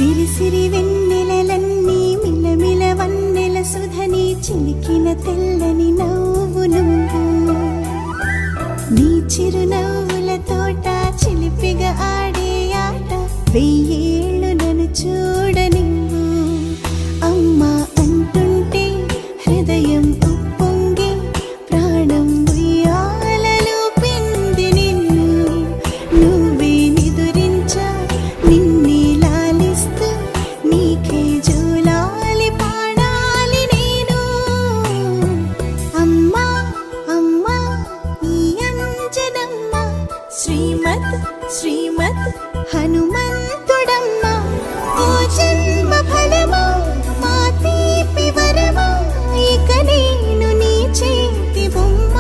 సిరి సిరి వెన్నెలలన్నీ మిలమిల వన్నెల సుధని చిలికిన తెల్లని నవ్వు నువ్వు నీ చిరునవ్వుల తోట చిలిపిగా ఆడే ఆట వెయ్యేళ్ళు నన్ను చూడనివ్వు అమ్మా అంటుంటే హృదయం ఉప్పొంగి ప్రాణం ఉయ్యాలలో పిండి నిన్ను నువ్వే నిదురించా నిన్నే లాలిస్తూ నీకే జూలాలి పాడాలి నేను అమ్మా అమ్మా ఈ అంజనమ్మ శ్రీమత్ శ్రీమత్ హనుమంతుడమ్మ ఓ జన్మ ఫలమా మా తీపి వరమా ఇక నేను నీ చేతి బొమ్మ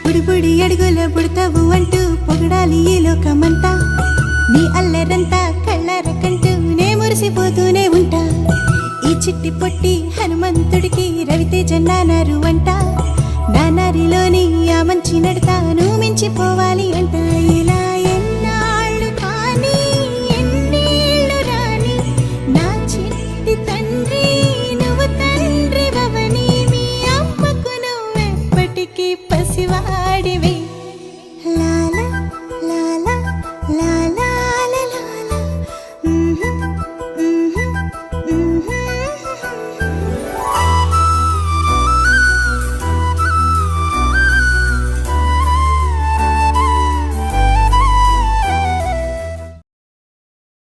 బుడిబుడి అడుగుల పుడతావు అంటూ పొగడాలి ఈ లోకమంతా నీ అల్లరంతా కళ్ళరకంటూ నే మురిసిపోతూనే ఉంటా ఈ చిట్టి పొట్టి హనుమంతుడికి రవితేజ నానారు అంట నానారిలోని ఆ మంచి నడతాను మించిపోవాలి అంట